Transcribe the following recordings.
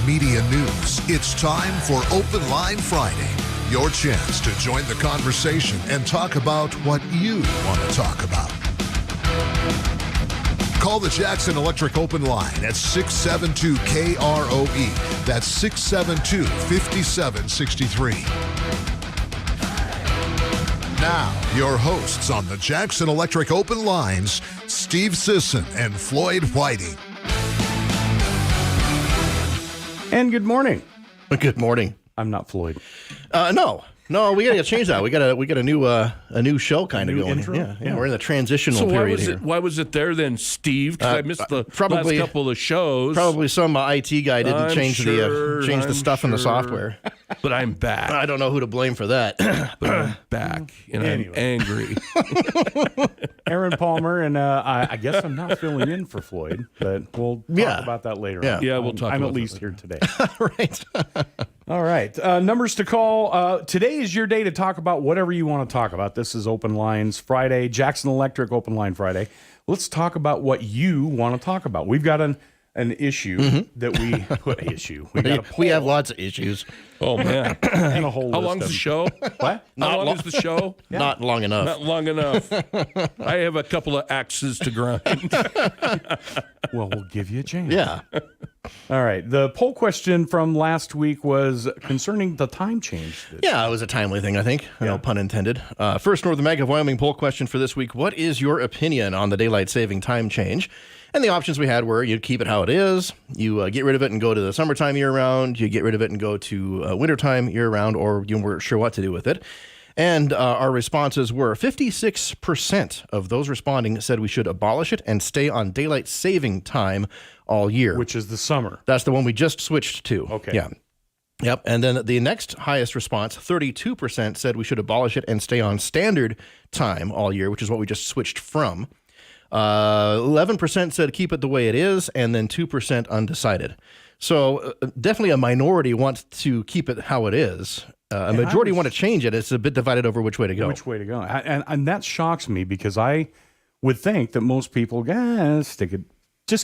media news. It's time for Open Line Friday. Your chance to join the conversation and talk about what you want to talk about. Call the Jackson Electric Open Line at 672-KROE. That's 672-5763. Now, your hosts on the Jackson Electric Open Lines, Steve Sisson and Floyd Whiting. And good morning. Good morning. I'm not Floyd. No, we gotta change that. We got a new show kind of going. Intro? Yeah, we're in the transitional period here. Why was it there then, Steve? Because I missed the probably, last couple of shows. Probably some IT guy didn't change the stuff in the software. But I'm back. I don't know who to blame for that. But I'm back, and I'm angry. Aaron Palmer, and I guess I'm not filling in for Floyd, but we'll talk about that later on. Yeah, we'll talk I'm about at least that here today. Right. All right. Numbers to call. Today is your day to talk about whatever you want to talk about. This is Open Lines Friday, Jackson Electric Open Line Friday. Let's talk about what you want to talk about. We've got an issue that We have lots of issues. Oh, man. and a whole How list long is of the show? What? How long is the show? Not long enough. Not long enough. I have a couple of axes to grind. Well, we'll give you a chance. Yeah. All right. The poll question from last week was concerning the time change. Yeah, it was a timely thing, I think. No pun intended. First Northern Mag of Wyoming poll question for this week. What is your opinion on the daylight saving time change? And the options we had were you keep it how it is, you get rid of it and go to the summertime year-round, you get rid of it and go to wintertime year-round, or you weren't sure what to do with it. And our responses were 56% of those responding said we should abolish it and stay on daylight saving time all year. Which is the summer. That's the one we just switched to. Okay. Yeah. Yep. And then the next highest response, 32%, said we should abolish it and stay on standard time all year, which is what we just switched from. 11% said keep it the way it is, and then 2% undecided. So definitely a minority wants to keep it how it is. A majority want to change it. It's a bit divided over which way to go. And that shocks me because I would think that most people, just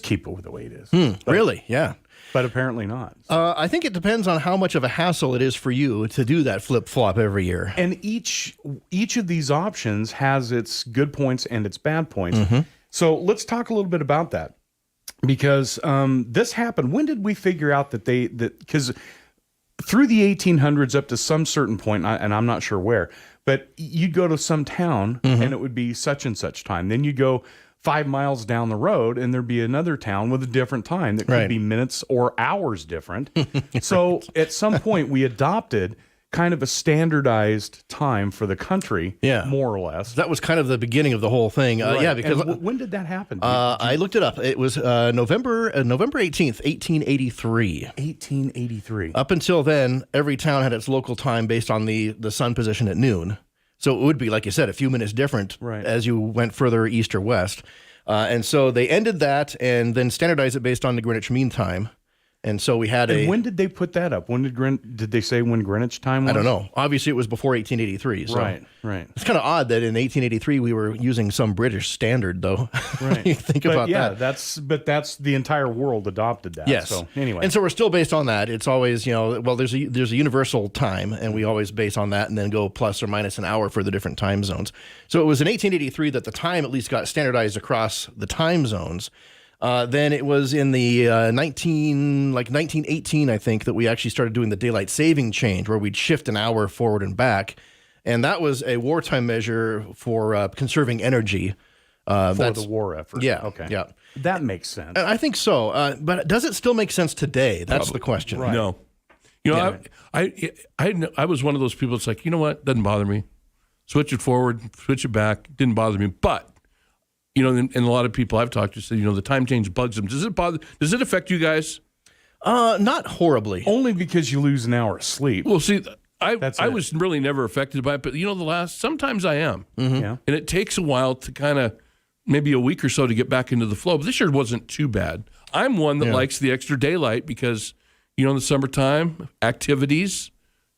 keep it the way it is. Really? Yeah. But apparently not. I think it depends on how much of a hassle it is for you to do that flip-flop every year. And each of these options has its good points and its bad points. Mm-hmm. So let's talk a little bit about that. Because this happened. When did we figure out that because through the 1800s up to some certain point, and I'm not sure where, but you'd go to some town and it would be such and such time. Then you go 5 miles down the road and there'd be another town with a different time that could be minutes or hours different. So at some point we adopted kind of a standardized time for the country, more or less. That was kind of the beginning of the whole thing. Yeah, because when did that happen? I looked it up. It was November 18th, 1883. 1883. Up until then, every town had its local time based on the sun position at noon. So it would be, like you said, a few minutes different as you went further east or west. And so they ended that and then standardized it based on the Greenwich Mean Time. And so we had when did they put that up? When did they say when Greenwich time was? I don't know. Obviously, it was before 1883. So right. It's kind of odd that in 1883 we were using some British standard, though. Right. You think about that. That's the entire world adopted that. Yes. So anyway, and so we're still based on that. It's always, there's a universal time, and we always base on that, and then go plus or minus an hour for the different time zones. So it was in 1883 that the time at least got standardized across the time zones. Then it was in the 1918, I think, that we actually started doing the daylight saving change, where we'd shift an hour forward and back, and that was a wartime measure for conserving energy for the war effort. Yeah. Okay. Yeah. That makes sense. I think so. But does it still make sense today? That's the question. Right. No. I was one of those people that's like, you know what? Doesn't bother me. Switch it forward, switch it back. Didn't bother me. But and a lot of people I've talked to say, the time change bugs them. Does it affect you guys? Not horribly. Only because you lose an hour of sleep. Well, see, I was really never affected by it, but sometimes I am. Mm-hmm. Yeah. And it takes a while to kind of, maybe a week or so to get back into the flow. But this year wasn't too bad. I'm one that likes the extra daylight because, in the summertime, activities,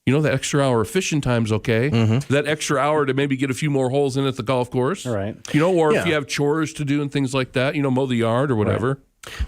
that extra hour of fishing time's okay. Mm-hmm. That extra hour to maybe get a few more holes in at the golf course. All right. Or if you have chores to do and things like that, mow the yard or whatever.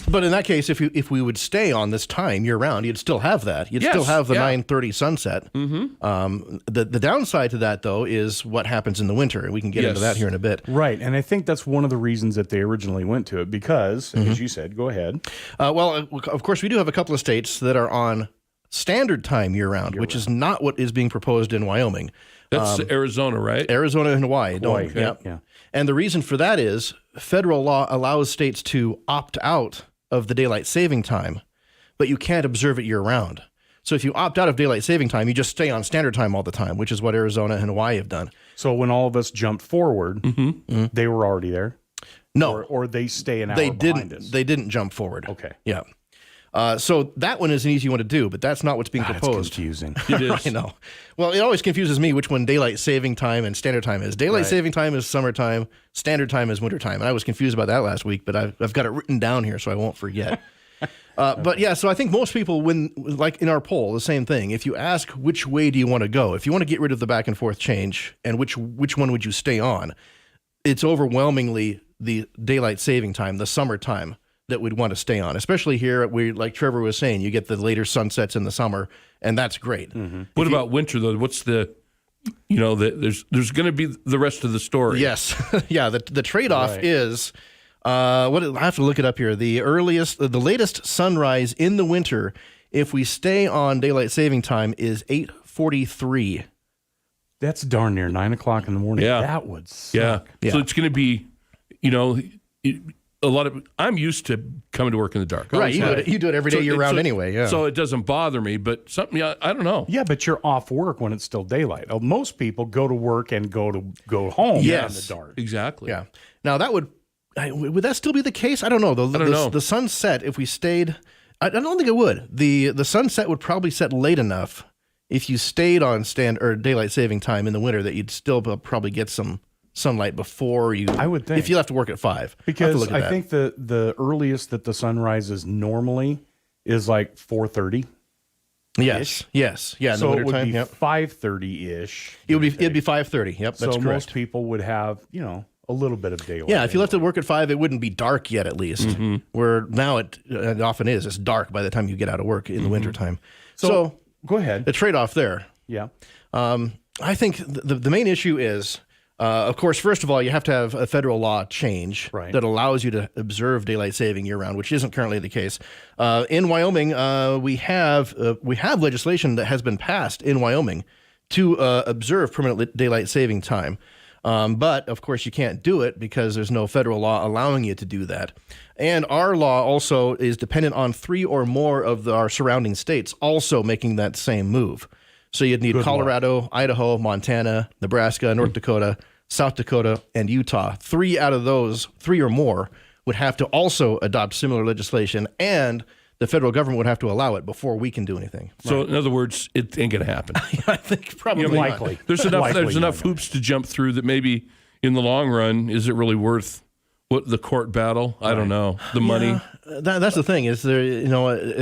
But in that case, if we would stay on this time year round, you'd still have that. You'd still have the 9:30 sunset. The downside to that, though, is what happens in the winter, and we can get into that here in a bit. Right, and I think that's one of the reasons that they originally went to it because, as you said, go ahead. Well, of course, we do have a couple of states that are on standard time year round, which is not what is being proposed in Wyoming. That's Arizona, right? Arizona and Hawaii. Hawaii, Yeah. And the reason for that is federal law allows states to opt out of the daylight saving time, but you can't observe it year round. So if you opt out of daylight saving time, you just stay on standard time all the time, which is what Arizona and Hawaii have done. So when all of us jumped forward, they were already there? No. Or they stay an hour behind us? They didn't jump forward. Okay. Yeah. So that one is an easy one to do, but that's not what's being proposed. It's confusing. It is. I know. Well, it always confuses me which one daylight saving time and standard time is. Daylight saving time is summertime. Standard time is wintertime. And I was confused about that last week, but I've got it written down here so I won't forget. But yeah, so I think most people, like in our poll, the same thing. If you ask which way do you want to go, if you want to get rid of the back and forth change, and which one would you stay on, it's overwhelmingly the daylight saving time, the summertime, that we'd want to stay on, especially here. Like Trevor was saying, you get the later sunsets in the summer, and that's great. What about winter though? What's there's going to be the rest of the story. Yes, yeah. The trade-off is I have to look it up here. The latest sunrise in the winter, if we stay on daylight saving time, is 8:43. That's darn near 9 o'clock in the morning. Yeah. That would suck. Yeah. So it's going to be, a lot of. I'm used to coming to work in the dark. Right, you do it every day year round anyway. Yeah. So it doesn't bother me, but something I don't know. Yeah, but you're off work when it's still daylight. Most people go to work and go home in the dark. Exactly. Yeah. Now would that still be the case? I don't know. I don't know. The sunset, if we stayed, I don't think it would. The sunset would probably set late enough if you stayed on daylight saving time in the winter that you'd still probably get some sunlight before you. I would think, if you have to work at 5, because I think the earliest that the sun rises normally is like 4:30. Yes. Yeah. In So the it would wintertime, be 5:30-ish. It'd be 5:30. Yep. That's so correct. most people would have a little bit of daylight. Yeah, if you left it work at 5, it wouldn't be dark yet, at least. Where now it often is. It's dark by the time you get out of work in the wintertime. So go ahead. The trade-off there. Yeah. I think the main issue is, of course, first of all, you have to have a federal law change that allows you to observe daylight saving year-round, which isn't currently the case. In Wyoming, we have legislation that has been passed in Wyoming to observe permanent daylight saving time. But, of course, you can't do it because there's no federal law allowing you to do that. And our law also is dependent on 3 or more of our surrounding states also making that same move. So you'd need Colorado, Idaho, Montana, Nebraska, North Dakota, South Dakota, and Utah. 3 out of those, 3 or more, would have to also adopt similar legislation, and the federal government would have to allow it before we can do anything. So, in other words, it ain't going to happen. I think probably likely. not. There's enough hoops to jump through that maybe in the long run, is it really worth the court battle? I don't know. The money. That's the thing is there.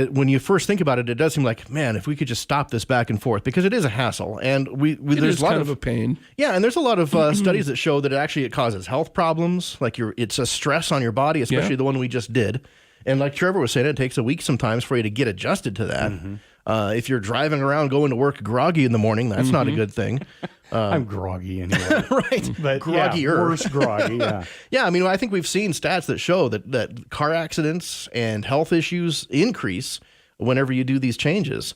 When you first think about it, it does seem like, man, if we could just stop this back and forth, because it is a hassle, and there's a lot of a pain. Yeah, and there's a lot of studies that show that it causes health problems. Like it's a stress on your body, especially the one we just did. And like Trevor was saying, it takes a week sometimes for you to get adjusted to that. If you're driving around going to work groggy in the morning, that's not a good thing. I'm groggy anyway. Right. But groggier. Worse groggy, yeah. Yeah, I mean, I think we've seen stats that show that car accidents and health issues increase whenever you do these changes.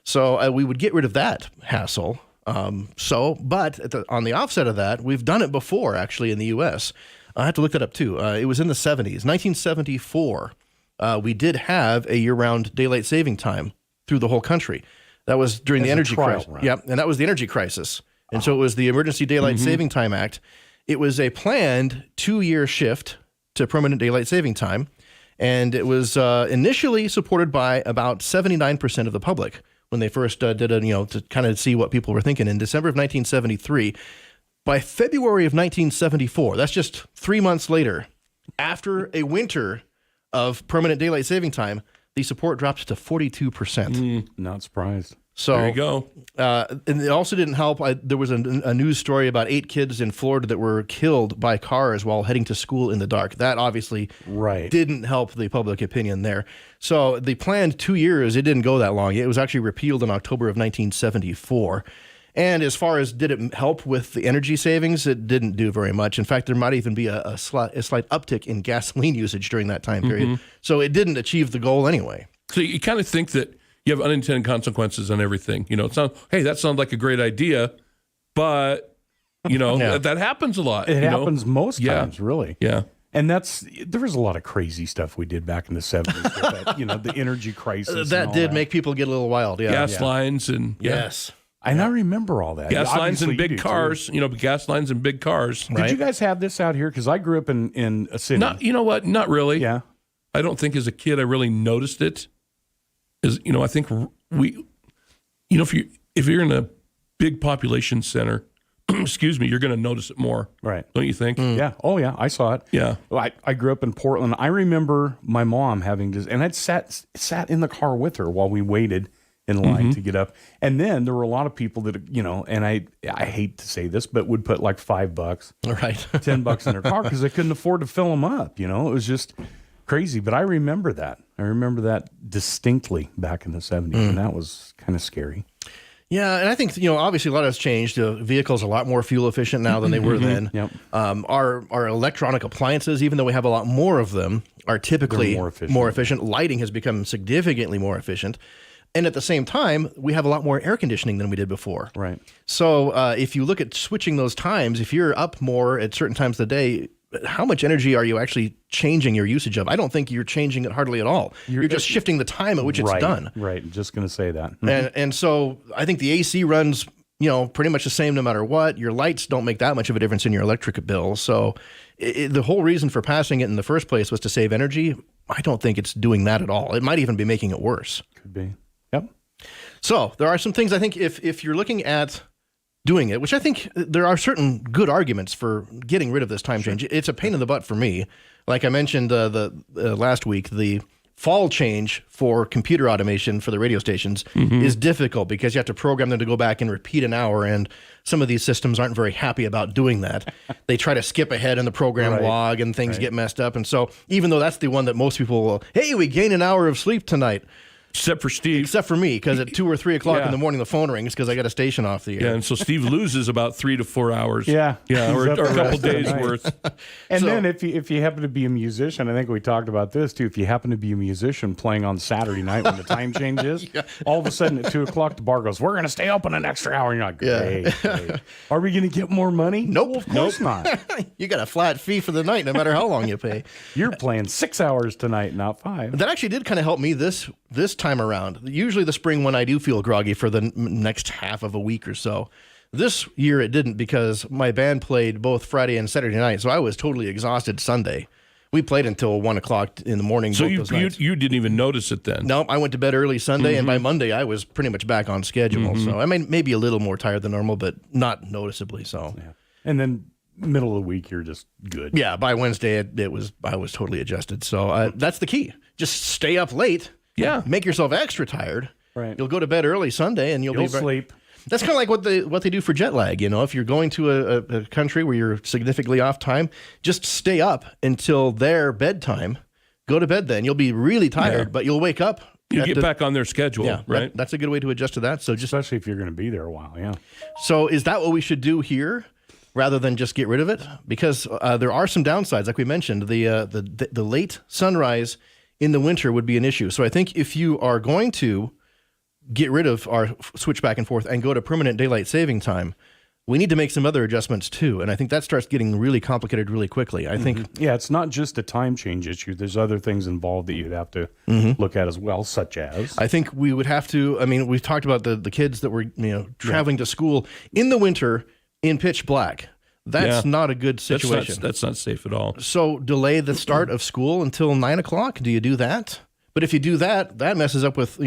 So we would get rid of that hassle. But on the offset of that, we've done it before, actually, in the U.S. I have to look that up, too. It was in the 70s. 1974, we did have a year-round daylight saving time through the whole country. That was during the energy crisis. Yep, and that was the energy crisis. And so it was the Emergency Daylight Saving Time Act. It was a planned 2-year shift to permanent daylight saving time. And it was initially supported by about 79% of the public when they first did to kind of see what people were thinking in December of 1973. By February of 1974, that's just 3 months later, after a winter of permanent daylight saving time, the support dropped to 42%. Not surprised. So There you go. And it also didn't help. There was a news story about 8 kids in Florida that were killed by cars while heading to school in the dark. That obviously didn't help the public opinion there. So the planned 2 years, it didn't go that long. It was actually repealed in October of 1974. And as far as did it help with the energy savings, it didn't do very much. In fact, there might even be a slight uptick in gasoline usage during that time period. So it didn't achieve the goal anyway. So you kind of think that you have unintended consequences on everything. You know, hey, that sounds like a great idea, but, you know, that happens a lot. It happens most times, really. Yeah. And there was a lot of crazy stuff we did back in the 70s with that, you know, the energy crisis. That did make people get a little wild. Yeah. Gas lines and Yes. And I remember all that. Gas lines and big you do, cars, too. you know, gas lines and big cars. Did you guys have this out here? Because I grew up in a city. You know what? Not really. Yeah. I don't think as a kid I really noticed it. You know, I think you know, if you're in a big population center, excuse me, you're going to notice it more. Right. Don't you think? Yeah. Oh, yeah. I saw it. Yeah. Well, I grew up in Portland. I remember my mom having and I'd sat in the car with her while we waited in line to get up. And then there were a lot of people that, you know, and I hate to say this, but would put like $5, Right. $10 in their car because they couldn't afford to fill them up. You know, it was just crazy. But I remember that. I remember that distinctly back in the 70s, and that was kind of scary. Yeah, and I think, you know, obviously a lot has changed. Vehicles are a lot more fuel efficient now than they were then. Yep. Our electronic appliances, even though we have a lot more of them, are typically more efficient. Lighting has become significantly more efficient. And at the same time, we have a lot more air conditioning than we did before. Right. So if you look at switching those times, if you're up more at certain times of the day, how much energy are you actually changing your usage of? I don't think you're changing it hardly at all. You're just shifting the time at which it's done. Right. Just going to say that. And so I think the AC runs, you know, pretty much the same no matter what. Your lights don't make that much of a difference in your electric bill. So the whole reason for passing it in the first place was to save energy. I don't think it's doing that at all. It might even be making it worse. Could be. Yep. So there are some things I think if you're looking at doing it, which I think there are certain good arguments for getting rid of this time change. It's a pain in the butt for me. Like I mentioned last week, the fall change for computer automation for the radio stations is difficult because you have to program them to go back and repeat an hour, and some of these systems aren't very happy about doing that. They try to skip ahead in the program log and things get messed up. And so even though that's the one that most people will, hey, we gain an hour of sleep tonight. Except for Steve. Except for me, because at 2 or 3 o'clock in the morning, the phone rings because I got a station off the air. Yeah, and so Steve loses about 3 to 4 hours. Yeah. Or a couple days night. worth. And then if you happen to be a musician, I think we talked about this too. If you happen to be a musician playing on Saturday night when the time changes, all of a sudden at 2 o'clock, the bar goes, "We're going to stay open an extra hour." And you're like, great. Are we going to get more money? Nope. Well, of course not. You got a flat fee for the night, no matter how long you pay. You're playing 6 hours tonight, not 5. That actually did kind of help me this time around. Usually the spring when I do feel groggy for the next half of a week or so. This year it didn't because my band played both Friday and Saturday night, so I was totally exhausted Sunday. We played until 1 o'clock in the morning. So you didn't even notice it then? No, I went to bed early Sunday, and by Monday I was pretty much back on schedule. So I mean, maybe a little more tired than normal, but not noticeably so. Yeah. And then middle of the week, you're just good. Yeah, by Wednesday I was totally adjusted. So that's the key. Just stay up late. Yeah. Make yourself extra tired. Right. You'll go to bed early Sunday, and you'll sleep. That's kind of like what they do for jet lag. You know, if you're going to a country where you're significantly off time, just stay up until their bedtime. Go to bed then. You'll be really tired, but you'll wake up. You get back on their schedule, right? That's a good way to adjust to that. So Especially if you're going to be there a while, yeah. So is that what we should do here, rather than just get rid of it? Because there are some downsides, like we mentioned. The late sunrise in the winter would be an issue. So I think if you are going to get rid of our switch back and forth and go to permanent daylight saving time, we need to make some other adjustments too. And I think that starts getting really complicated really quickly. I think. Yeah, it's not just a time change issue. There's other things involved that you'd have to look at as well, such as. I think we would have to, I mean, we've talked about the kids that were traveling to school in the winter in pitch black. That's not a good situation. That's not safe at all. So delay the start of school until 9 o'clock. Do you do that? But if you do that, that messes up with,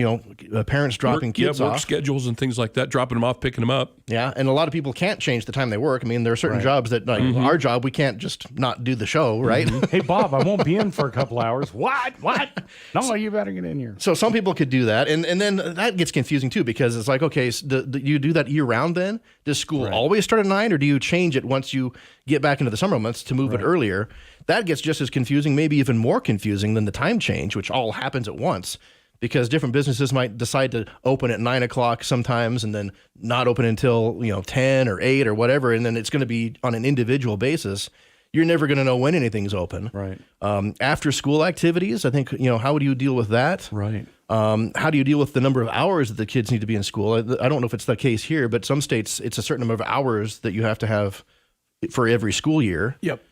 parents dropping kids work off. schedules and things like that, dropping them off, picking them up. Yeah, and a lot of people can't change the time they work. I mean, there are certain jobs that, like our job, we can't just not do the show, right? Hey, Bob, I won't be in for a couple hours. What? No, you better get in here. So some people could do that, and then that gets confusing too, because it's like, okay, so do you do that year round then? Does school always start at 9, or do you change it once you get back into the summer months to move it earlier? That gets just as confusing, maybe even more confusing than the time change, which all happens at once, because different businesses might decide to open at 9 o'clock sometimes and then not open until 10 or 8 or whatever, and then it's going to be on an individual basis. You're never going to know when anything's open. Right. After school activities, I think, how would you deal with that? Right. How do you deal with the number of hours that the kids need to be in school? I don't know if it's the case here, but some states, it's a certain number of hours that you have to have for every school year. Yep.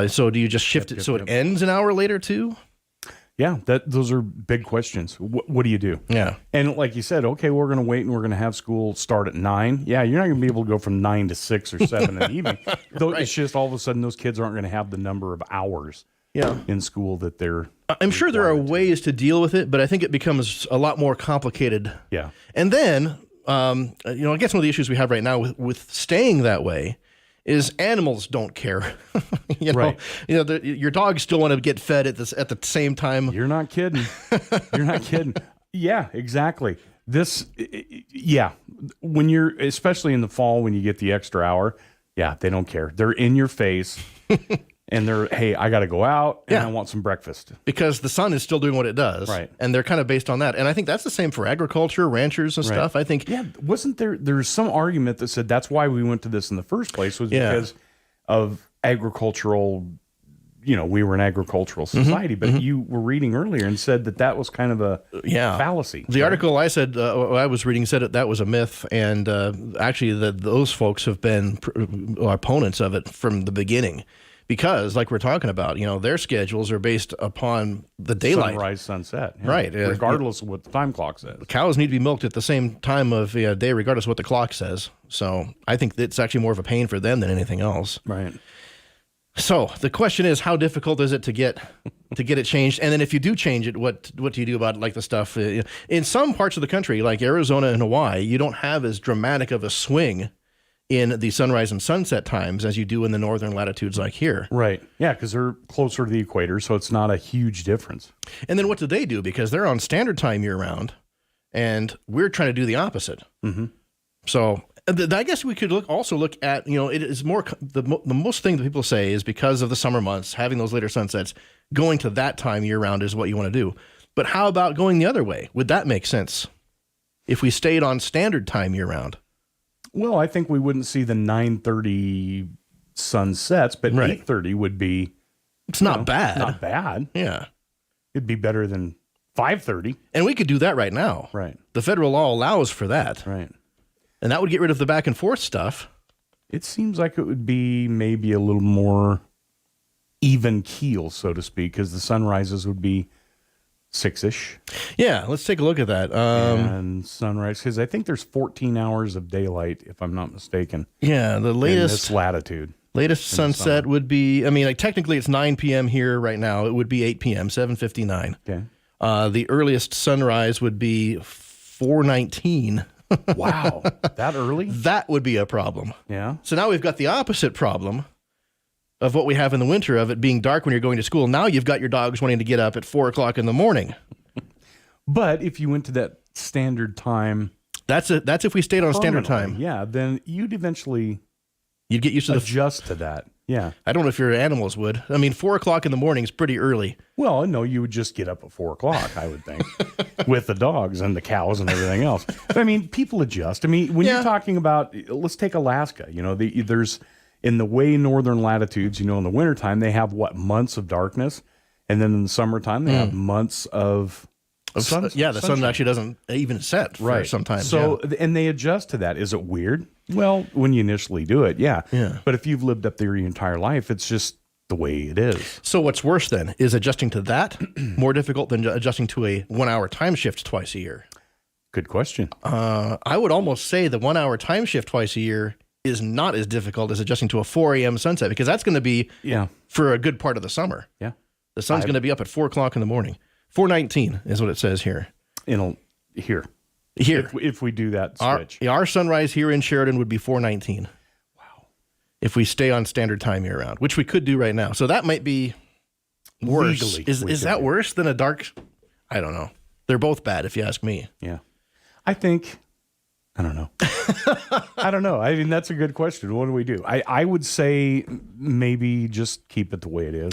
So do you just shift it so it ends an hour later too? Yeah, those are big questions. What do you do? Yeah. And like you said, okay, we're going to wait and we're going to have school start at 9. Yeah, you're not going to be able to go from 9 to 6 or 7 in the evening. Though It's just all of a sudden those kids aren't going to have the number of hours in school that they're I'm sure there are ways to deal with it, but I think it becomes a lot more complicated. Yeah. And then, I guess one of the issues we have right now with staying that way is animals don't care. Right. Your dogs still want to get fed at the same time. You're not kidding. You're not kidding. Yeah, exactly. When you're, especially in the fall, when you get the extra hour, they don't care. They're in your face and they're, hey, I got to go out and I want some breakfast. Because the sun is still doing what it does. Right. And they're kind of based on that. And I think that's the same for agriculture, ranchers and stuff. I think. Yeah. Wasn't there's some argument that said that's why we went to this in the first place was because of agricultural, we were an agricultural society, but you were reading earlier and said that was kind of a fallacy. The article I said, I was reading said that was a myth. And actually those folks have been opponents of it from the beginning. Because, like we're talking about, their schedules are based upon the daylight. Sunrise, sunset. Yeah. Right. Regardless of what the time clock says. Cows need to be milked at the same time of day, regardless of what the clock says. So I think it's actually more of a pain for them than anything else. Right. So the question is, how difficult is it to get it changed? And then if you do change it, what do you do about it? Like the stuff in some parts of the country, like Arizona and Hawaii, you don't have as dramatic of a swing in the sunrise and sunset times as you do in the northern latitudes like here. Right. Yeah, because they're closer to the equator, so it's not a huge difference. And then what do they do? Because they're on standard time year-round, and we're trying to do the opposite. Mm-hmm. So I guess we could also look at, it is more, the most thing that people say is because of the summer months, having those later sunsets, going to that time year-round is what you want to do. But how about going the other way? Would that make sense if we stayed on standard time year-round? Well, I think we wouldn't see the 9:30 sunsets, but 8:30 would be. It's not bad. Not bad. Yeah, it'd be better than 5:30. And we could do that right now. Right. The federal law allows for that. Right. And that would get rid of the back and forth stuff. It seems like it would be maybe a little more even keel, so to speak, because the sunrises would be 6-ish. Yeah, let's take a look at that. And sunrise, because I think there's 14 hours of daylight, if I'm not mistaken. Yeah, the latest in this latitude. Latest sunset would be, technically it's 9 p.m. here right now. It would be 8 p.m., 7:59. Okay. The earliest sunrise would be 4:19. Wow, that early? That would be a problem. Yeah. So now we've got the opposite problem of what we have in the winter of it being dark when you're going to school. Now you've got your dogs wanting to get up at 4 o'clock in the morning. But if you went to that standard time, that's if we stayed on standard time. Yeah, then you'd get used to adjust to that. Yeah. I don't know if your animals would. 4 o'clock in the morning is pretty early. Well, no, you would just get up at 4 o'clock, I would think, with the dogs and the cows and everything else. But, people adjust. When you're talking about, let's take Alaska. There's in the way northern latitudes, in the wintertime, they have months of darkness. And then in the summertime, they have months of sun. The sun actually doesn't even set for sometimes. So, and they adjust to that. Is it weird? Well, when you initially do it, yeah. But if you've lived up there your entire life, it's just the way it is. So what's worse then? Is adjusting to that more difficult than adjusting to a 1 hour time shift twice a year? Good question. I would almost say the 1 hour time shift twice a year is not as difficult as adjusting to a 4 a.m. sunset, because that's going to be for a good part of the summer. Yeah. The sun's going to be up at 4 o'clock in the morning. 419 is what it says here. Here. If we do that switch. Our sunrise here in Sheridan would be 419. Wow. If we stay on standard time year round, which we could do right now. So that might be worse. Legally, is that worse than a dark? I don't know. They're both bad if you ask me. Yeah. I don't know. I don't know. I mean, that's a good question. What do we do? I would say maybe just keep it the way it is.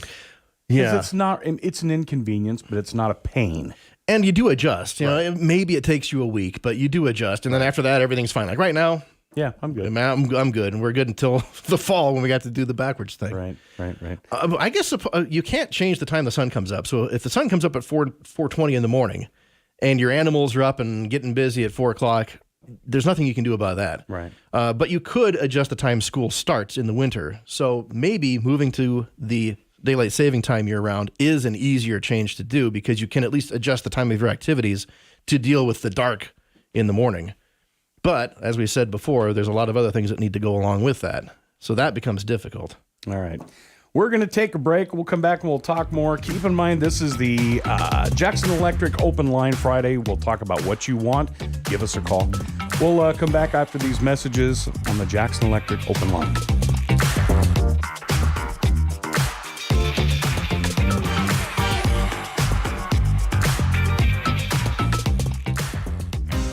Yeah. It's an inconvenience, but it's not a pain. And you do adjust. You know, maybe it takes you a week, but you do adjust. And then after that, everything's fine. Like right now, yeah, I'm good. I'm good. And we're good until the fall when we got to do the backwards thing. Right. I guess you can't change the time the sun comes up. So if the sun comes up at 4:20 in the morning and your animals are up and getting busy at 4 o'clock, there's nothing you can do about that. Right. But you could adjust the time school starts in the winter. So maybe moving to the daylight saving time year round is an easier change to do because you can at least adjust the time of your activities to deal with the dark in the morning. But as we said before, there's a lot of other things that need to go along with that. So that becomes difficult. All right. We're going to take a break. We'll come back and we'll talk more. Keep in mind, this is the Jackson Electric Open Line Friday. We'll talk about what you want. Give us a call. We'll come back after these messages on the Jackson Electric Open Line.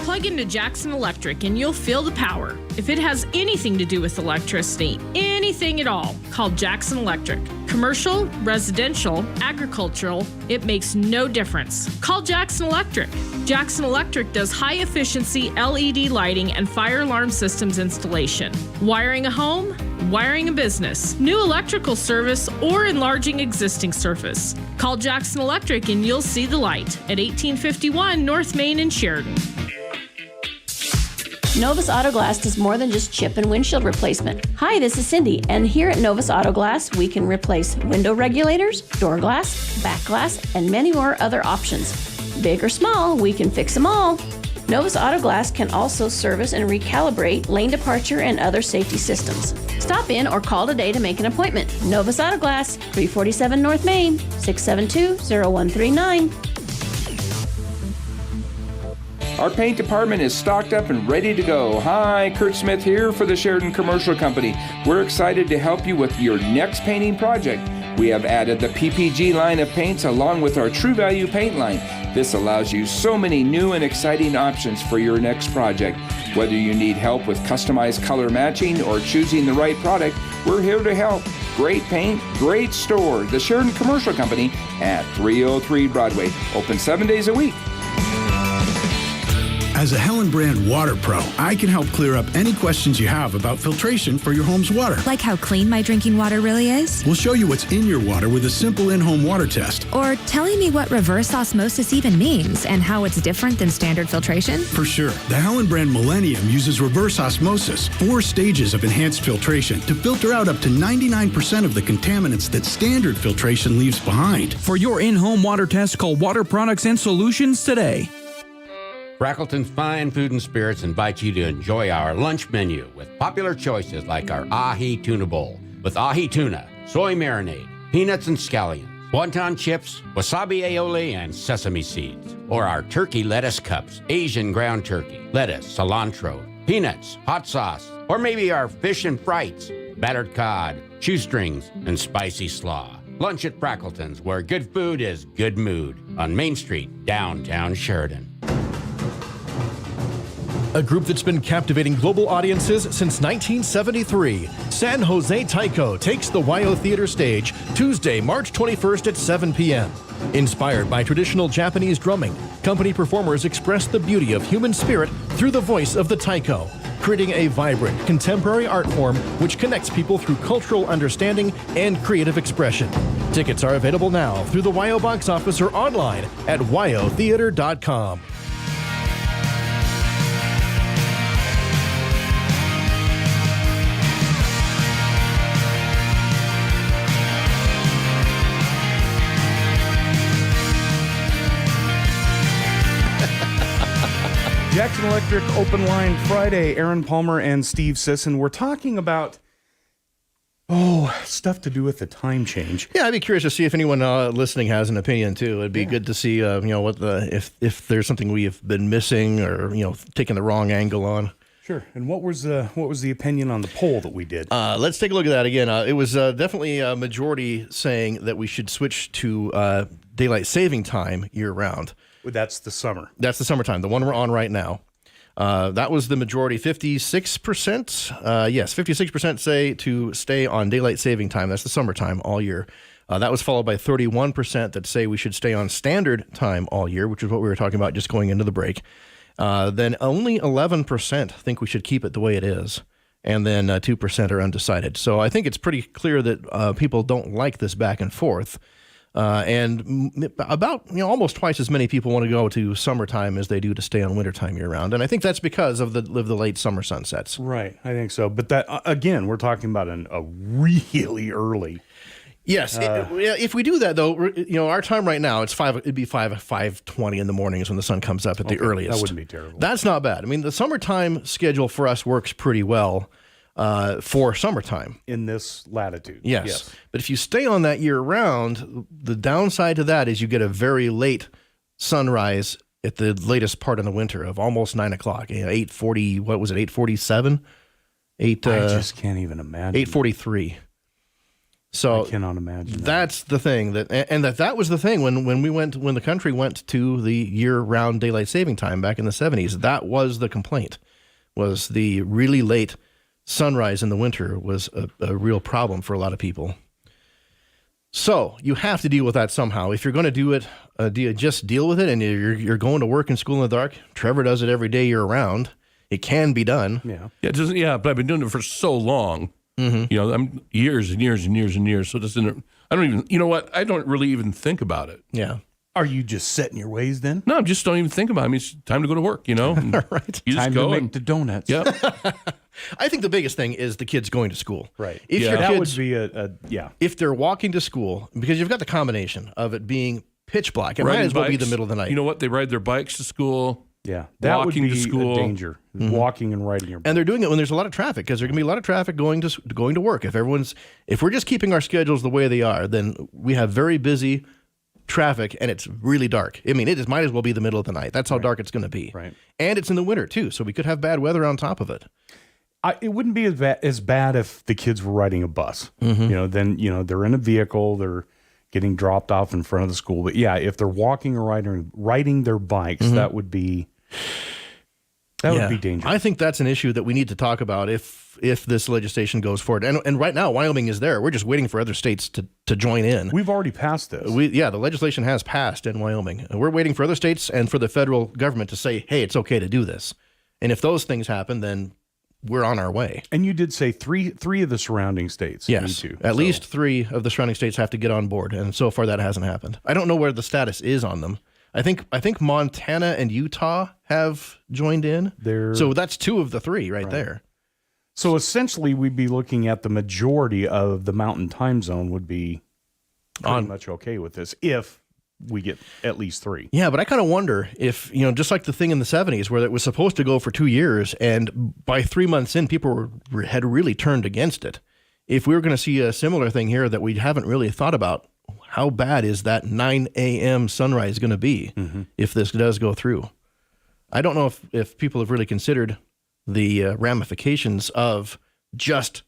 Plug into Jackson Electric and you'll feel the power. If it has anything to do with electricity, anything at all, call Jackson Electric. Commercial, residential, agricultural, it makes no difference. Call Jackson Electric. Jackson Electric does high-efficiency LED lighting and fire alarm systems installation. Wiring a home, wiring a business, new electrical service, or enlarging existing surface. Call Jackson Electric and you'll see the light at 1851 North Main in Sheridan. Novus Auto Glass does more than just chip and windshield replacement. Hi, this is Cindy, and here at Novus Auto Glass, we can replace window regulators, door glass, back glass, and many more other options. Big or small, we can fix them all. Novus Auto Glass can also service and recalibrate lane departure and other safety systems. Stop in or call today to make an appointment. Novus Auto Glass, 347 North Main, 672-0139. Our paint department is stocked up and ready to go. Hi, Kurt Smith here for the Sheridan Commercial Company. We're excited to help you with your next painting project. We have added the PPG line of paints along with our True Value paint line. This allows you so many new and exciting options for your next project. Whether you need help with customized color matching or choosing the right product, we're here to help. Great paint, great store. The Sheridan Commercial Company at 303 Broadway. Open 7 days a week. As a Helen Brand Water Pro, I can help clear up any questions you have about filtration for your home's water. Like how clean my drinking water really is? We'll show you what's in your water with a simple in-home water test. Or telling me what reverse osmosis even means and how it's different than standard filtration? For sure. The Helen Brand Millennium uses reverse osmosis, 4 stages of enhanced filtration, to filter out up to 99% of the contaminants that standard filtration leaves behind. For your in-home water test, call Water Products and Solutions today. Frackleton's Fine Food and Spirits invite you to enjoy our lunch menu with popular choices like our ahi tuna bowl with ahi tuna, soy marinade, peanuts and scallions, wonton chips, wasabi aioli, and sesame seeds. Or our turkey lettuce cups, Asian ground turkey, lettuce, cilantro, peanuts, hot sauce, or maybe our fish and frites, battered cod, shoestrings, and spicy slaw. Lunch at Frackleton's, where good food is good mood, on Main Street, downtown Sheridan. A group that's been captivating global audiences since 1973, San Jose Taiko takes the WYO Theater stage Tuesday, March 21st at 7 p.m. Inspired by traditional Japanese drumming, company performers express the beauty of human spirit through the voice of the taiko, creating a vibrant, contemporary art form which connects people through cultural understanding and creative expression. Tickets are available now through the WYO box office or online at wyotheater.com. Jackson Electric Open Line Friday. Aaron Palmer and Steve Sisson. We're talking about Oh, stuff to do with the time change. Yeah, I'd be curious to see if anyone listening has an opinion too. It'd be good to see, what if there's something we've been missing or taking the wrong angle on. Sure. And what was the opinion on the poll that we did? Let's take a look at that again. It was definitely a majority saying that we should switch to daylight saving time year round. Well, that's the summer. That's the summertime, the one we're on right now. That was the majority, 56%. Yes, 56% say to stay on daylight saving time. That's the summertime all year. That was followed by 31% that say we should stay on standard time all year, which is what we were talking about just going into the break. Then only 11% think we should keep it the way it is. And then 2% are undecided. So I think it's pretty clear that people don't like this back and forth. And about almost twice as many people want to go to summertime as they do to stay on wintertime year round, and I think that's because of the late summer sunsets. Right, I think so. But that again, we're talking about a really early. Yes, if we do that though, our time right now it'd be 5:20 in the mornings when the sun comes up at the earliest. That wouldn't be terrible. That's not bad. I mean, the summertime schedule for us works pretty well. For summertime. In this latitude. Yes. But if you stay on that year round, the downside to that is you get a very late sunrise at the latest part of the winter of almost 9 o'clock. 8:40, what was it, 8:47? I just can't even imagine. 8:43. So I cannot imagine. That's the thing that was the thing when the country went to the year-round daylight saving time back in the 70s. That was the complaint, was the really late sunrise in the winter was a real problem for a lot of people. So you have to deal with that somehow. If you're going to do it, just deal with it, and you're going to work and school in the dark. Trevor does it every day year round. It can be done. Yeah, but I've been doing it for so long. Mm-hmm. I'm years and years and years and years. So I don't even. You know what? I don't really even think about it. Yeah. Are you just set in your ways then? No, I just don't even think about it. I mean, it's time to go to work, Right. You just time go to make the donuts. Yep. I think the biggest thing is the kids going to school. Right. If your that kids, would be if they're walking to school, because you've got the combination of it being pitch black. It might as well be the middle of the night. You know what? They ride their bikes to school. Yeah. That walking would be to school. A danger. Mm-hmm. Walking and riding your bike. And they're doing it when there's a lot of traffic, because there's going to be a lot of traffic going to work. If we're just keeping our schedules the way they are, then we have very busy traffic and it's really dark. I mean, it might as well be the middle of the night. That's how dark it's going to be. Right. And it's in the winter too, so we could have bad weather on top of it. It wouldn't be as bad if the kids were riding a bus. Mm-hmm. Then they're in a vehicle, they're getting dropped off in front of the school. But yeah, if they're walking or riding their bikes, mm-hmm. that would be would be dangerous. I think that's an issue that we need to talk about if this legislation goes forward. And right now, Wyoming is there. We're just waiting for other states to join in. We've already passed this. The legislation has passed in Wyoming. We're waiting for other states and for the federal government to say, hey, it's okay to do this. And if those things happen, then we're on our way. And you did say three of the surrounding states. Yes, at least 3 of the surrounding states have to get on board, and so far that hasn't happened. I don't know where the status is on them. I think Montana and Utah have joined in. So that's 2 of the 3 right there. So essentially, we'd be looking at the majority of the Mountain Time Zone would be pretty much okay with this if we get at least 3. Yeah, but I kind of wonder if, just like the thing in the 70s where it was supposed to go for 2 years, and by 3 months in, people had really turned against it. If we were going to see a similar thing here that we haven't really thought about, how bad is that 9 a.m. sunrise going to be if this does go through? I don't know if people have really considered the ramifications of just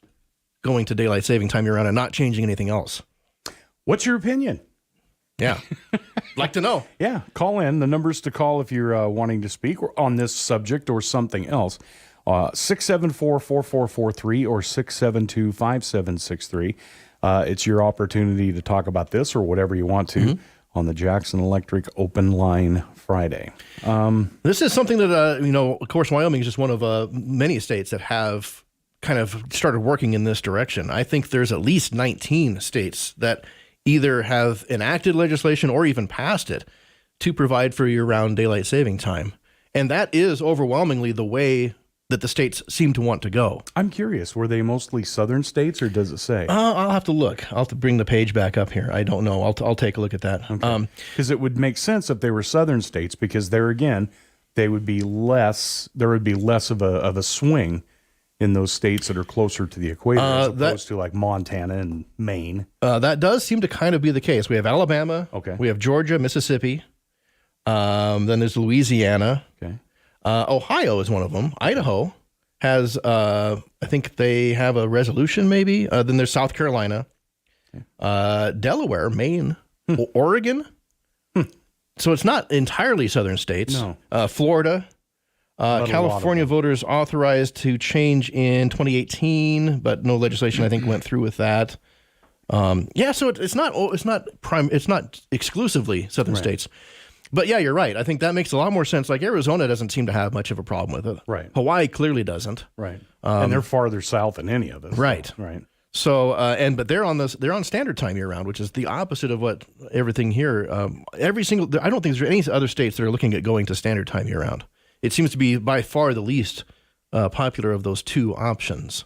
going to daylight saving time year round and not changing anything else. What's your opinion? Yeah. Like to know. Yeah. Call in. The numbers to call if you're wanting to speak on this subject or something else. 674-4443 or 672-5763. It's your opportunity to talk about this or whatever you want to on the Jackson Electric Open Line Friday. This is something that, of course, Wyoming is just one of many states that have kind of started working in this direction. I think there's at least 19 states that either have enacted legislation or even passed it to provide for year-round daylight saving time. And that is overwhelmingly the way that the states seem to want to go. I'm curious, were they mostly southern states, or does it say? I'll have to look. I'll have to bring the page back up here. I don't know. I'll take a look at that. Because it would make sense if they were southern states, because there again, there would be less of a swing in those states that are closer to the equator as that- opposed to like Montana and Maine. That does seem to kind of be the case. We have Alabama. Okay. We have Georgia, Mississippi. Then there's Louisiana. Okay. Ohio is one of them. Idaho has, I think they have a resolution maybe. Then there's South Carolina, Delaware, Maine, Oregon. So it's not entirely southern states. No. Florida. But a lot California of them. voters authorized to change in 2018, but no legislation I think went through with that. So it's not exclusively southern states. But yeah, you're right. I think that makes a lot more sense. Like Arizona doesn't seem to have much of a problem with it. Right. Hawaii clearly doesn't. Right. And they're farther south than any of us. Right. Right. So but they're on standard time year round, which is the opposite of what everything here. I don't think there's any other states that are looking at going to standard time year round. It seems to be by far the least popular of those two options.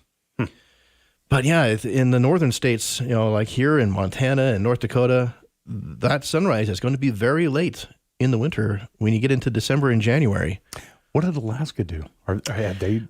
But yeah, in the northern states, like here in Montana and North Dakota, that sunrise is going to be very late in the winter when you get into December and January. What did Alaska do? Have they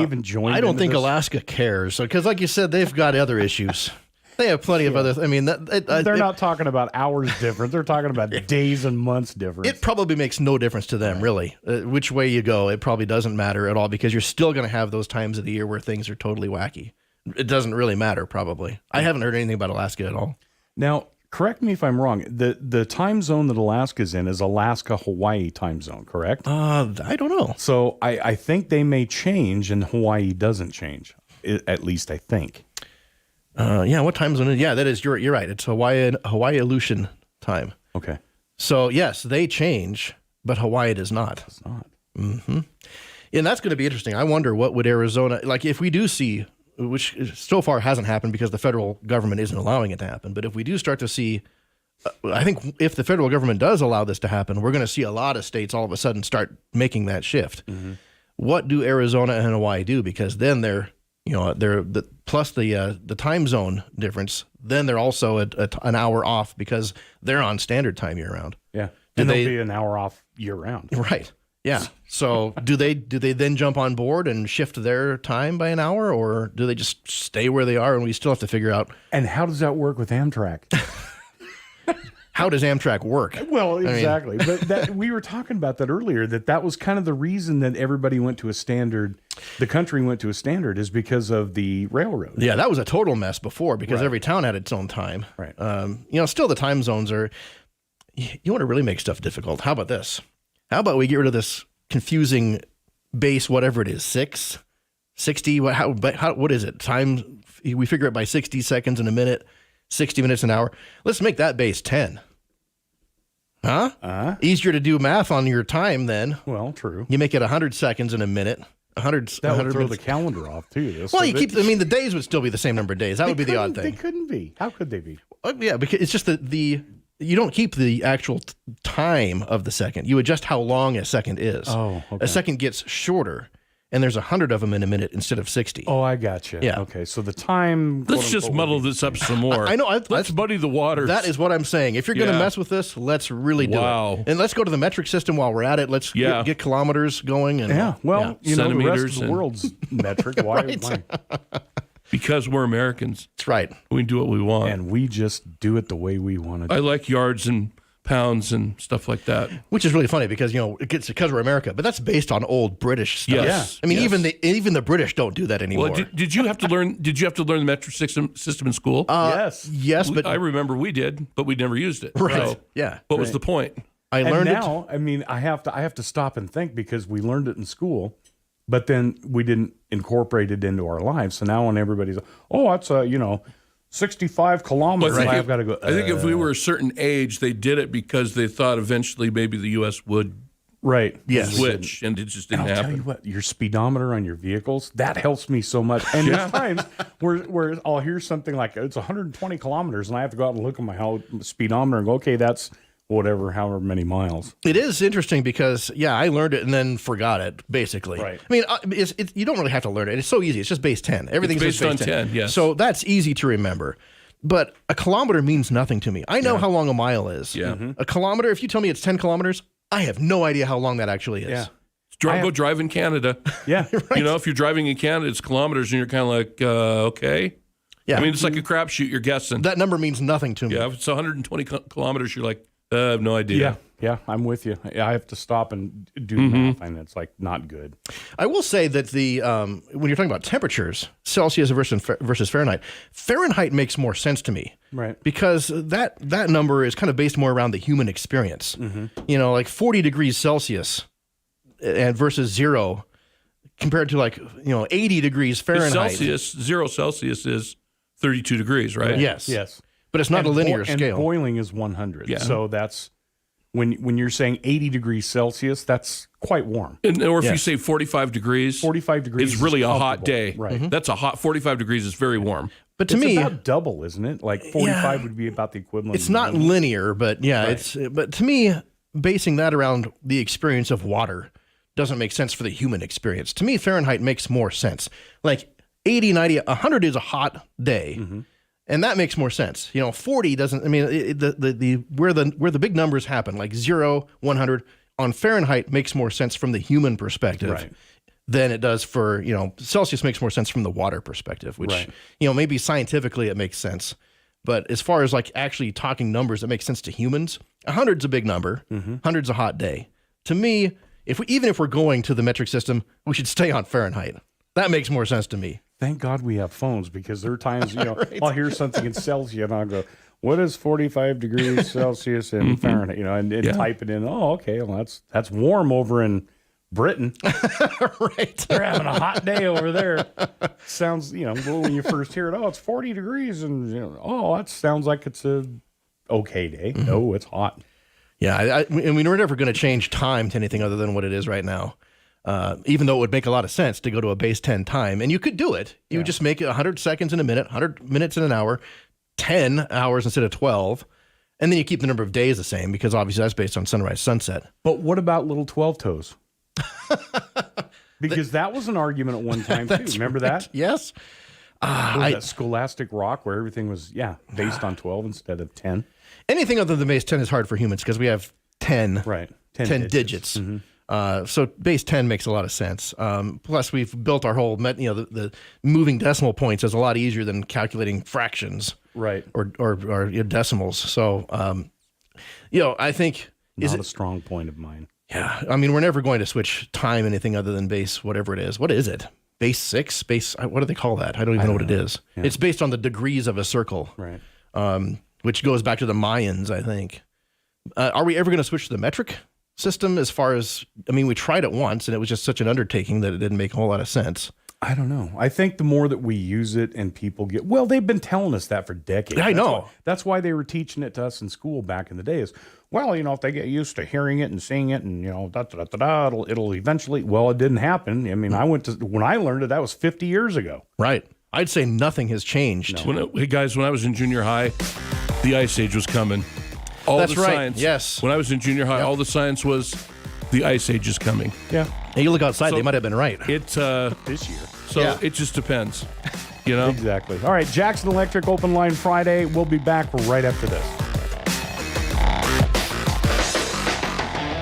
even joined? I don't into think this? Alaska cares because, like you said, they've got other issues. They have plenty of other. I mean, they're not talking about hours different. They're talking about days and months difference. It probably makes no difference to them, really. Which way you go, it probably doesn't matter at all because you're still going to have those times of the year where things are totally wacky. It doesn't really matter, probably. I haven't heard anything about Alaska at all. Now, correct me if I'm wrong. The time zone that Alaska's in is Alaska-Hawaii time zone, correct? I don't know. So I think they may change and Hawaii doesn't change. At least I think. What time zone? Yeah, that is. You're right. It's Hawaii Aleutian time. Okay. So yes, they change, but Hawaii does not. It's not. Mm-hmm. And that's going to be interesting. I wonder what would Arizona like if we do see, which so far hasn't happened because the federal government isn't allowing it to happen. But if we do start to see, I think if the federal government does allow this to happen, we're going to see a lot of states all of a sudden start making that shift. Mm-hmm. What do Arizona and Hawaii do? Because then they're plus the time zone difference. Then they're also an hour off because they're on standard time year round. Yeah, and they'll be an hour off year round. Right. Yeah. So do they then jump on board and shift their time by an hour, or do they just stay where they are and we still have to figure out? And how does that work with Amtrak? How does Amtrak work? Well, exactly. But we were talking about that earlier, that was kind of the reason that everybody went to a standard, the country went to a standard is because of the railroad. Yeah, that was a total mess before because every town had its own time. Right. Still the time zones are, you want to really make stuff difficult. How about this? How about we get rid of this confusing base, whatever it is, 60, what is it? Time, we figure it by 60 seconds in a minute. 60 minutes an hour. Let's make that base 10. Huh? Easier to do math on your time then. Well, true. You make it 100 seconds in a minute. 100. That 100 would throw minutes. the calendar off too. Well, the days would still be the same number of days. That would be the odd thing. They couldn't be. How could they be? Yeah, because it's just you don't keep the actual time of the second. You adjust how long a second is. Oh, okay. A second gets shorter. And there's 100 of them in a minute instead of 60. Oh, I got you. Yeah. Okay, so the time. Let's just muddle this up some more. I know. Let's muddy the waters. That is what I'm saying. If you're going to mess with this, let's really do it. And let's go to the metric system while we're at it. Let's get kilometers going. And, the rest of the world's metric. Why? Because we're Americans. That's right. We do what we want. And we just do it the way we want to do it. I like yards and pounds and stuff like that. Which is really funny because, it's because we're America, but that's based on old British stuff. Yes. I mean, even the British don't do that anymore. Well, did you have to learn the metric system in school? Yes, but I remember we did, but we never used it. Right. So yeah. What was the point? I learned now, I mean, I have to stop and think because we learned it in school, but then we didn't incorporate it into our lives. So now when everybody's, that's 65 kilometers. Well, I've got to go. I think if we were a certain age, they did it because they thought eventually maybe the U.S. would switch, and it just didn't happen. I'll tell you what, your speedometer on your vehicles, that helps me so much. And there's times where I'll hear something like it's 120 kilometers, and I have to go out and look at my speedometer and go, okay, that's however many miles. It is interesting because, I learned it and then forgot it, basically. Right. I mean, you don't really have to learn it. It's so easy. It's just base 10. Everything's based just on 10, yes. So that's easy to remember. But a kilometer means nothing to me. I know how long a mile is. Yeah. Mm-hmm. A kilometer, if you tell me it's 10 kilometers, I have no idea how long that actually is. Yeah. It's Go drive in Canada. Yeah. Right. You know, if you're driving in Canada, it's kilometers, and you're kind of like, okay. Yeah. I mean, it's like a crapshoot. You're guessing. That number means nothing to me. Yeah, if it's 120 kilometers, you're like, I have no idea. Yeah, I'm with you. I have to stop and do the math, and it's like not good. I will say that when you're talking about temperatures, Celsius versus Fahrenheit makes more sense to me. Right. Because that number is kind of based more around the human experience. You know, like 40 degrees Celsius and versus 0 compared to 80 degrees Fahrenheit. Zero Celsius is 32 degrees, right? Yes. Yes. But it's not a linear And scale. boiling is 100. Yeah. So that's when you're saying 80 degrees Celsius, that's quite warm. Or if you say 45 degrees, 45 degrees is really is a hot comfortable. day. Right. That's a hot 45 degrees is very warm. But to It's me, about double, isn't it? Like 45 would be about the equivalent. it's not linear, but yeah, Right. but to me, basing that around the experience of water doesn't make sense for the human experience. To me, Fahrenheit makes more sense. Like 80, 90, 100 is a hot day. And that makes more sense. 40 doesn't. I mean, where the big numbers happen, like 0, 100 on Fahrenheit, makes more sense from the human perspective Right. than it does for Celsius makes more sense from the water perspective. Which Right. maybe scientifically it makes sense, but as far as like actually talking numbers that make sense to humans, 100's a big number. 100's a hot day. To me, even if we're going to the metric system, we should stay on Fahrenheit. That makes more sense to me. Thank God we have phones, because there are times, I'll hear something in Celsius and I'll go, what is 45 degrees Celsius in Fahrenheit? And type it in. Oh, okay. Well, that's warm over in Britain. Right. They're having a hot day over there. Sounds, when you first hear it, it's 40 degrees. And, that sounds like it's a okay day. No, it's hot. Yeah. I mean, we're never going to change time to anything other than what it is right now. Even though it would make a lot of sense to go to a base 10 time, and you could do it. You would just make it 100 seconds in a minute, 100 minutes in an hour, 10 hours instead of 12. And then you keep the number of days the same, because obviously that's based on sunrise, sunset. But what about little 12 toes? Because that was an argument at one time too. Remember that? Yes. That scholastic rock where everything was, based on 12 instead of 10. Anything other than base 10 is hard for humans because we have 10, Right. 10 digits. So base 10 makes a lot of sense. Plus, we've built our whole, the moving decimal points is a lot easier than calculating fractions, Right. or decimals. So, I think Not a strong point of mine. Yeah, I mean, we're never going to switch time anything other than base whatever it is. What is it? Base 6? Base? What do they call that? I don't even know what it is. Yeah. It's based on the degrees of a circle, right? Which goes back to the Mayans, I think. Are we ever going to switch to the metric system? As far as, I mean, we tried it once, and it was just such an undertaking that it didn't make a whole lot of sense. I don't know. I think the more that we use it and people get, they've been telling us that for decades. I know. That's why they were teaching it to us in school back in the day is, if they get used to hearing it and seeing it and, it'll eventually, it didn't happen. I mean, when I learned it, that was 50 years ago. Right. I'd say nothing has changed. No. When I was in junior high, the Ice Age was coming. That's right. Science, yes. When I was in junior high, all the science was the Ice Age is coming. Yeah. And you look outside, they might have been right. It's this year. So it just depends. Exactly. All right, Jackson Electric Open Line Friday. We'll be back right after this.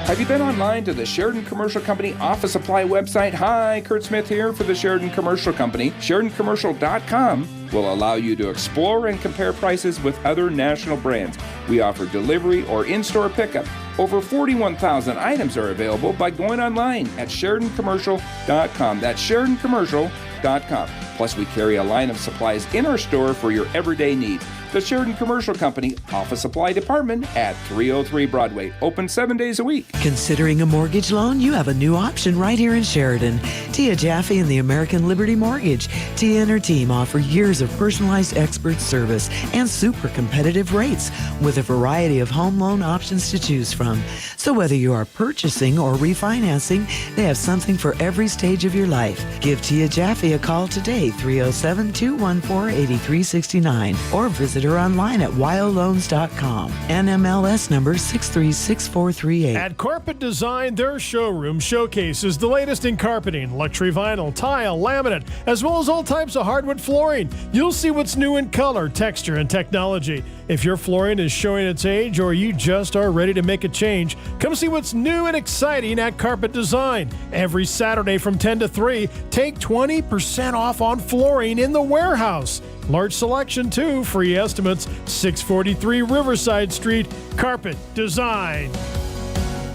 Have you been online to the Sheridan Commercial Company office supply website? Hi, Kurt Smith here for the Sheridan Commercial Company. SheridanCommercial.com will allow you to explore and compare prices with other national brands. We offer delivery or in-store pickup. Over 41,000 items are available by going online at SheridanCommercial.com. That's SheridanCommercial.com. Plus, we carry a line of supplies in our store for your everyday needs. The Sheridan Commercial Company Office Supply Department at 303 Broadway. Open 7 days a week. Considering a mortgage loan? You have a new option right here in Sheridan. Tia Jaffe and the American Liberty Mortgage. Tia and her team offer years of personalized expert service and super competitive rates with a variety of home loan options to choose from. So whether you are purchasing or refinancing, they have something for every stage of your life. Give Tia Jaffe a call today, 307-214-8369, or visit her online at wioloans.com. NMLS number 636438. At Carpet Design, their showroom showcases the latest in carpeting, luxury vinyl, tile, laminate, as well as all types of hardwood flooring. You'll see what's new in color, texture, and technology. If your flooring is showing its age or you just are ready to make a change, come see what's new and exciting at Carpet Design. Every Saturday from 10 to 3, take 20% off on flooring in the warehouse. Large selection too, free estimates, 643 Riverside Street, Carpet Design.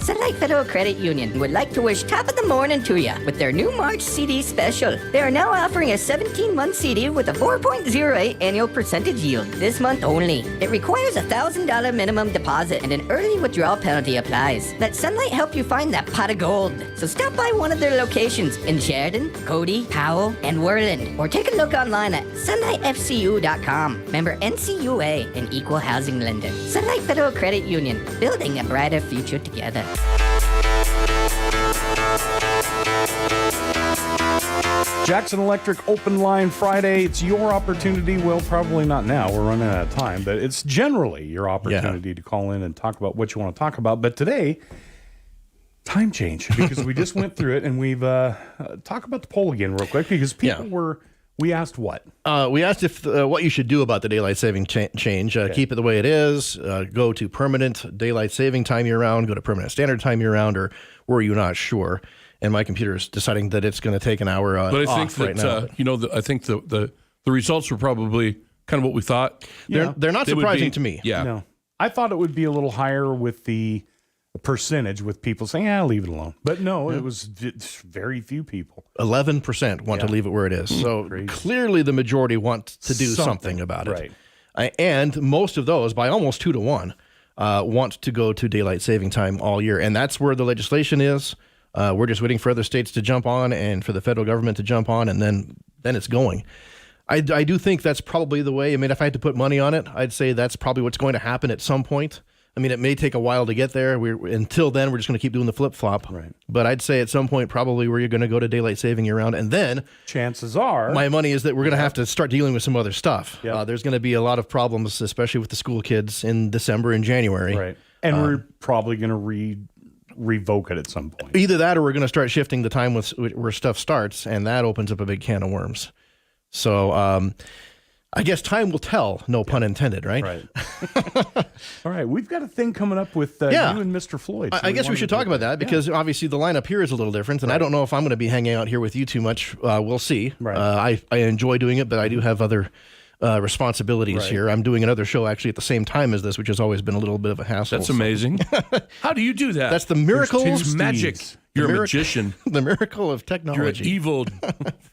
Sunlight Federal Credit Union would like to wish top of the morning to you with their new March CD special. They are now offering a 17-month CD with a 4.08 annual percentage yield this month only. It requires a $1,000 minimum deposit and an early withdrawal penalty applies. Let Sunlight help you find that pot of gold. So stop by one of their locations in Sheridan, Cody, Powell, and Worland, or take a look online at sunlightfcu.com. Member NCUA, an equal housing lender. Sunlight Federal Credit Union, building a brighter future together. Jackson Electric Open Line Friday. It's your opportunity. Well, probably not now. We're running out of time, but it's generally your opportunity to call in and talk about what you want to talk about. But today, time change, because we just went through it, and we've talk about the poll again real quick, because people we asked what? We asked if what you should do about the daylight saving change. Keep it the way it is. Go to permanent daylight saving time year-round. Go to permanent standard time year-round, or were you not sure? And my computer is deciding that it's going to take an hour but I think off right now. I think the results were probably kind of what we thought. They're not surprising to me. Yeah. No. I thought it would be a little higher with the percentage, with people saying, leave it alone. But no, it was very few people. 11% want to leave it where it is. So clearly the majority want to do something about it. Right. And most of those, by almost 2 to 1, want to go to daylight saving time all year. And that's where the legislation is. We're just waiting for other states to jump on and for the federal government to jump on, and then it's going. I do think that's probably the way. I mean, if I had to put money on it, I'd say that's probably what's going to happen at some point. I mean, it may take a while to get there. Until then, we're just going to keep doing the flip-flop. Right. But I'd say at some point probably where you're going to go to daylight saving year-round. And then chances are my money is that we're going to have to start dealing with some other stuff. Yep. There's going to be a lot of problems, especially with the school kids in December and January. Right. And we're probably going to revoke it at some point. Either that or we're going to start shifting the time where stuff starts, and that opens up a big can of worms. So I guess time will tell, no pun intended, right? Right. All right. We've got a thing coming up with you and Mr. Floyd. So I guess we should talk about that because obviously the lineup here is a little different, and I don't know if I'm going to be hanging out here with you too much. We'll see. Right. I enjoy doing it, but I do have other responsibilities here. I'm doing another show actually at the same time as this, which has always been a little bit of a hassle. That's amazing. How do you do that? That's the miracle. It's magic. You're a magician. The miracle of technology. You're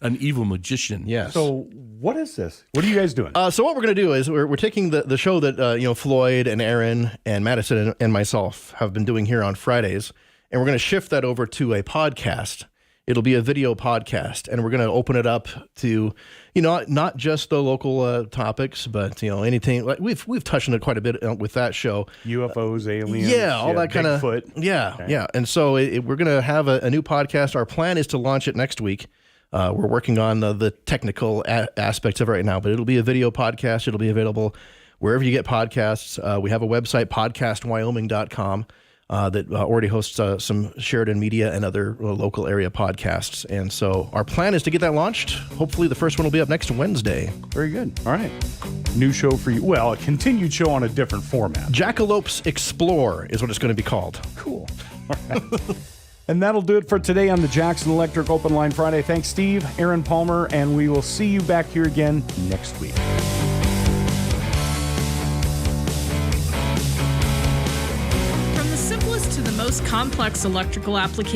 an evil magician. Yes. So what is this? What are you guys doing? So what we're going to do is we're taking the show that Floyd and Aaron and Madison and myself have been doing here on Fridays, and we're going to shift that over to a podcast. It'll be a video podcast, and we're going to open it up to, not just the local topics, but anything. Like we've touched on it quite a bit with that show. UFOs, aliens, all that kind of Bigfoot. Yeah. And so we're going to have a new podcast. Our plan is to launch it next week. We're working on the technical aspects of it right now, but it'll be a video podcast. It'll be available wherever you get podcasts. We have a website, podcastwyoming.com. That already hosts some Sheridan Media and other local area podcasts. And so our plan is to get that launched. Hopefully the first one will be up next Wednesday. Very good. All right. New show for you. Well, a continued show on a different format. Jackalopes Explore is what it's going to be called. Cool. All right. And that'll do it for today on the Jackson Electric Open Line Friday. Thanks, Steve, Aaron Palmer, and we will see you back here again next week. Most complex electrical applications